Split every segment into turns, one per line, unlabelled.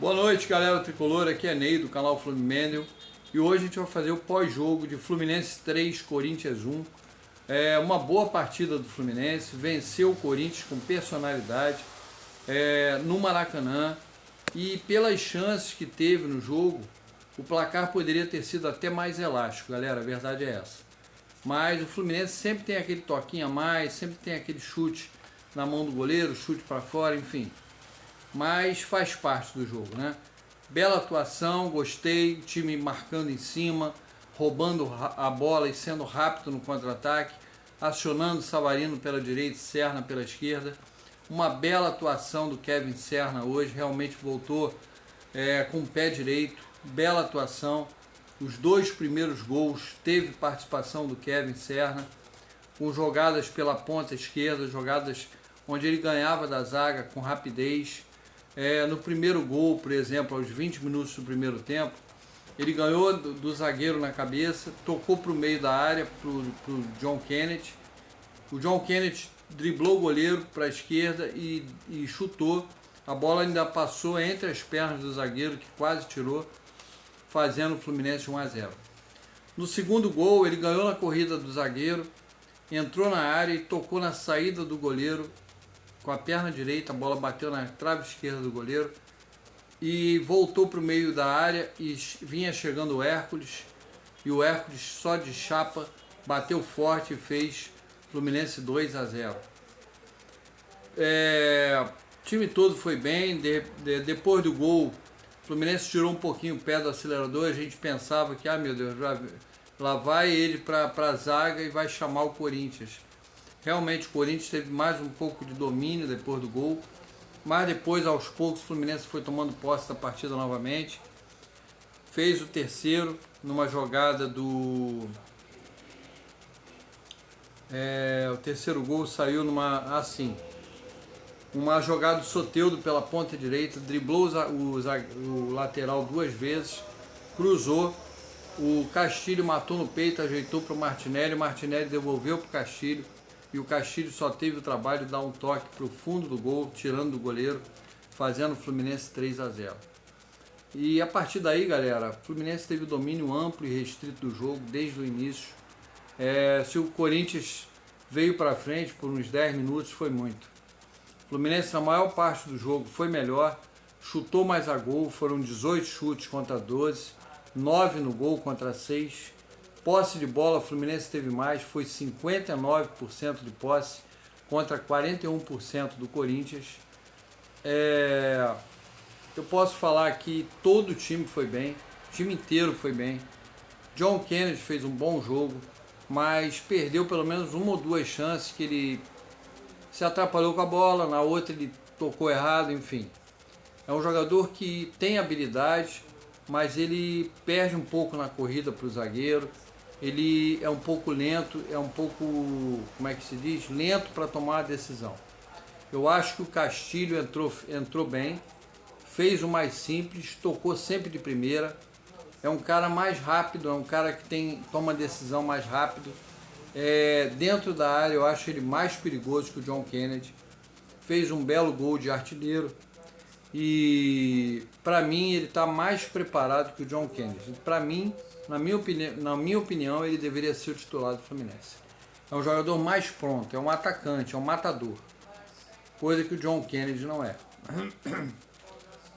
Boa noite, galera tricolor, aqui é Ney do canal Fluminense e hoje a gente vai fazer o pós-jogo de Fluminense 3, Corinthians 1. É uma boa partida do Fluminense, venceu o Corinthians com personalidade no Maracanã e pelas chances que teve no jogo, o placar poderia ter sido até mais elástico, galera, a verdade é essa. Mas o Fluminense sempre tem aquele toquinho a mais, sempre tem aquele chute na mão do goleiro, chute para fora, enfim. Mas faz parte do jogo, né? Bela atuação, gostei, time marcando em cima, roubando a bola e sendo rápido no contra-ataque, acionando o Savarino pela direita e Serna pela esquerda. Uma bela atuação do Kevin Serna hoje, realmente voltou com o pé direito, bela atuação. Os dois primeiros gols teve participação do Kevin Serna, com jogadas pela ponta esquerda, jogadas onde ele ganhava da zaga com rapidez. No primeiro gol, por exemplo, aos 20 minutos do primeiro tempo, ele ganhou do zagueiro na cabeça, tocou para o meio da área, para o John Kennedy. O John Kennedy driblou o goleiro para a esquerda e chutou. A bola ainda passou entre as pernas do zagueiro, que quase tirou, fazendo o Fluminense 1-0. No segundo gol, ele ganhou na corrida do zagueiro, entrou na área e tocou na saída do goleiro, com a perna direita, a bola bateu na trave esquerda do goleiro e voltou para o meio da área e vinha chegando o Hércules, e o Hércules só de chapa bateu forte e fez Fluminense 2-0. O time todo foi bem. Depois do gol, o Fluminense tirou um pouquinho o pé do acelerador. A gente pensava que, meu Deus, lá vai ele para a zaga e vai chamar o Corinthians. Realmente o Corinthians teve mais um pouco de domínio depois do gol, mas depois, aos poucos, o Fluminense foi tomando posse da partida novamente. Fez o terceiro numa jogada do... o terceiro gol saiu uma jogada do Soteldo pela ponta direita, driblou o lateral duas vezes, cruzou, o Castilho matou no peito, ajeitou para o Martinelli devolveu para o Castilho, e o Castilho só teve o trabalho de dar um toque para o fundo do gol, tirando do goleiro, fazendo o Fluminense 3-0. E a partir daí, galera, o Fluminense teve o domínio amplo e restrito do jogo desde o início. Se o Corinthians veio para frente por uns 10 minutos, foi muito. O Fluminense, na maior parte do jogo, foi melhor, chutou mais a gol, foram 18 chutes contra 12, 9 no gol contra 6. Posse de bola, o Fluminense teve mais, foi 59% de posse contra 41% do Corinthians. Eu posso falar que todo o time foi bem, o time inteiro foi bem. John Kennedy fez um bom jogo, mas perdeu pelo menos uma ou duas chances que ele se atrapalhou com a bola, na outra ele tocou errado, enfim. É um jogador que tem habilidade, mas ele perde um pouco na corrida para o zagueiro. Ele é um pouco lento, como é que se diz? Lento para tomar a decisão. Eu acho que o Castilho entrou bem, fez o mais simples, tocou sempre de primeira. É um cara mais rápido, é um cara que toma a decisão mais rápido. Dentro da área eu acho ele mais perigoso que o John Kennedy. Fez um belo gol de artilheiro. E para mim ele está mais preparado que o John Kennedy. Para mim, na minha opinião, ele deveria ser o titular do Fluminense. É um jogador mais pronto, é um atacante, é um matador. Coisa que o John Kennedy não é.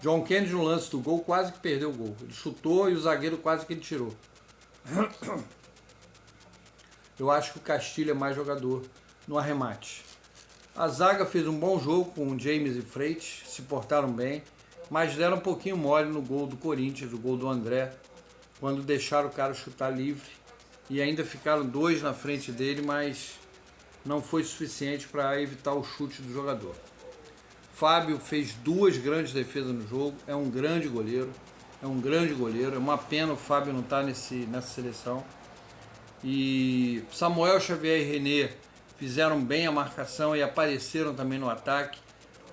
John Kennedy, no lance do gol, quase que perdeu o gol. Ele chutou e o zagueiro quase que ele tirou. Eu acho que o Castilho é mais jogador no arremate. A zaga fez um bom jogo com o James e Freitas, se portaram bem, mas deram um pouquinho mole no gol do Corinthians, o gol do André, quando deixaram o cara chutar livre, e ainda ficaram dois na frente dele, mas não foi suficiente para evitar o chute do jogador. Fábio fez duas grandes defesas no jogo, é um grande goleiro, é uma pena o Fábio não estar nessa seleção. E Samuel Xavier e René fizeram bem a marcação e apareceram também no ataque.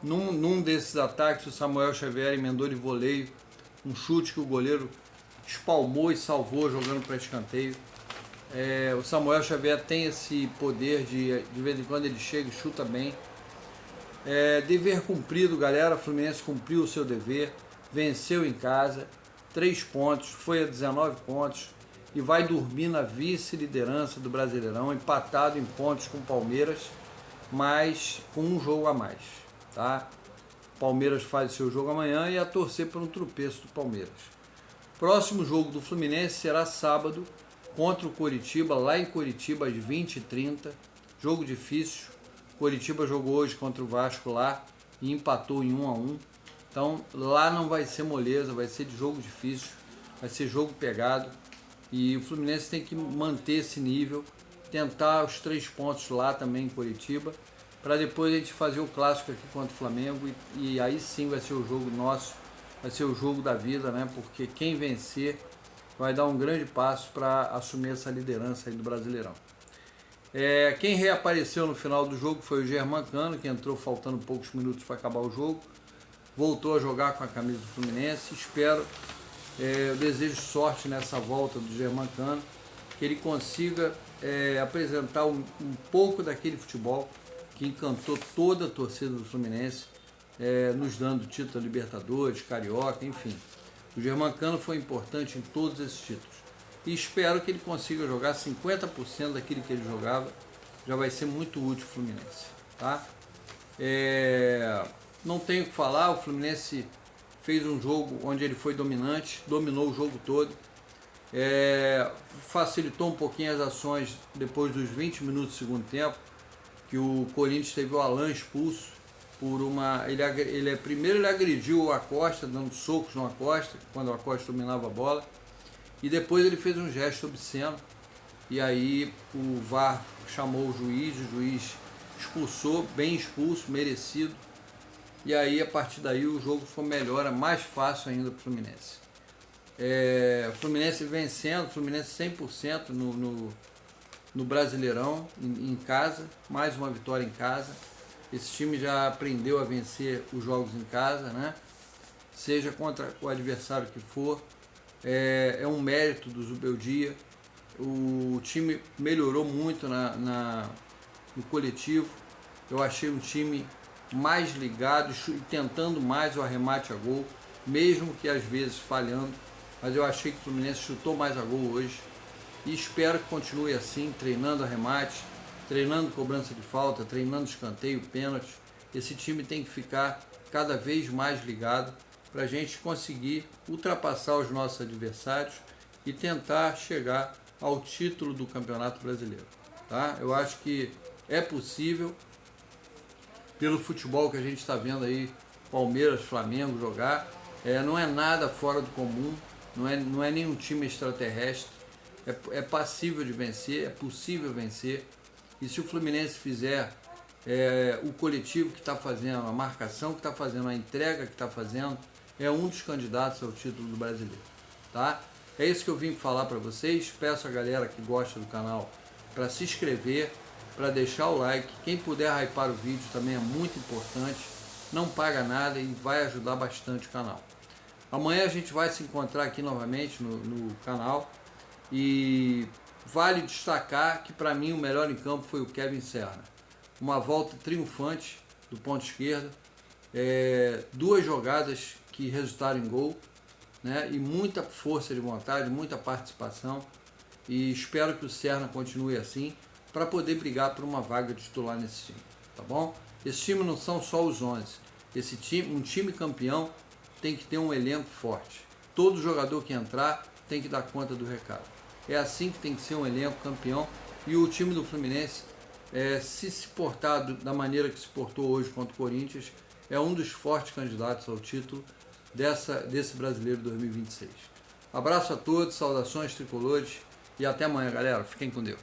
Num desses ataques, o Samuel Xavier emendou de voleio um chute que o goleiro espalmou e salvou jogando para escanteio. O Samuel Xavier tem esse poder de vez em quando ele chega e chuta bem. Dever cumprido, galera. O Fluminense cumpriu o seu dever, venceu em casa, 3 pontos, foi a 19 pontos e vai dormir na vice-liderança do Brasileirão, empatado em pontos com o Palmeiras, mas com um jogo a mais, tá? Palmeiras faz o seu jogo amanhã e a torcer por um tropeço do Palmeiras. Próximo jogo do Fluminense será sábado contra o Coritiba, lá em Coritiba às 20h30. Jogo difícil. Coritiba jogou hoje contra o Vasco lá e empatou em 1-1. Então lá não vai ser moleza, vai ser de jogo difícil, vai ser jogo pegado. E o Fluminense tem que manter esse nível, tentar os 3 pontos lá também em Coritiba, para depois a gente fazer o clássico aqui contra o Flamengo e aí sim vai ser o jogo nosso, vai ser o jogo da vida, né? Porque quem vencer vai dar um grande passo para assumir essa liderança aí do Brasileirão. Quem reapareceu no final do jogo foi o Germancano, que entrou faltando poucos minutos para acabar o jogo, voltou a jogar com a camisa do Fluminense. Eu desejo sorte nessa volta do Germancano, que ele consiga apresentar um pouco daquele futebol que encantou toda a torcida do Fluminense, nos dando título da Libertadores, Carioca, enfim. O Germancano foi importante em todos esses títulos. E espero que ele consiga jogar 50% daquilo que ele jogava, já vai ser muito útil o Fluminense, tá? Não tenho o que falar, o Fluminense fez um jogo onde ele foi dominante, dominou o jogo todo, facilitou um pouquinho as ações depois dos 20 minutos do segundo tempo, que o Corinthians teve o Alan expulso por primeiro ele agrediu o Acosta, dando socos no Acosta, quando o Acosta dominava a bola, e depois ele fez um gesto obsceno, e aí o VAR chamou o juiz expulsou, bem expulso, merecido, e aí a partir daí o jogo foi melhor, mais fácil ainda para o Fluminense. O Fluminense vencendo, o Fluminense 100% no Brasileirão, em casa, mais uma vitória em casa. Esse time já aprendeu a vencer os jogos em casa, né? Seja contra o adversário que for. É um mérito do Zubeldia. O time melhorou muito no coletivo. Eu achei um time mais ligado e tentando mais o arremate a gol, mesmo que às vezes falhando, mas eu achei que o Fluminense chutou mais a gol hoje e espero que continue assim, treinando arremate, treinando cobrança de falta, treinando escanteio, pênalti. Esse time tem que ficar cada vez mais ligado para a gente conseguir ultrapassar os nossos adversários e tentar chegar ao título do Campeonato Brasileiro, tá? Eu acho que é possível, pelo futebol que a gente está vendo aí, Palmeiras, Flamengo jogar, não é nada fora do comum, não é nenhum time extraterrestre, é passível de vencer, é possível vencer, e se o Fluminense fizer o coletivo que está fazendo, a marcação que está fazendo, a entrega que está fazendo, é um dos candidatos ao título do Brasileiro, tá? É isso que eu vim falar para vocês, peço a galera que gosta do canal para se inscrever, para deixar o like, quem puder hypar o vídeo também é muito importante, não paga nada e vai ajudar bastante o canal. Amanhã a gente vai se encontrar aqui novamente no canal e vale destacar que para mim o melhor em campo foi o Kevin Serna. Uma volta triunfante do ponto esquerdo, 2 jogadas que resultaram em gol, né? E muita força de vontade, muita participação, e espero que o Serna continue assim, para poder brigar por uma vaga de titular nesse time, tá bom? Esse time não são só os 11, um time campeão tem que ter um elenco forte, todo jogador que entrar tem que dar conta do recado, é assim que tem que ser um elenco campeão, e o time do Fluminense, se portar da maneira que se portou hoje contra o Corinthians, é um dos fortes candidatos ao título desse Brasileiro 2026. Abraço a todos, saudações tricolores e até amanhã, galera. Fiquem com Deus.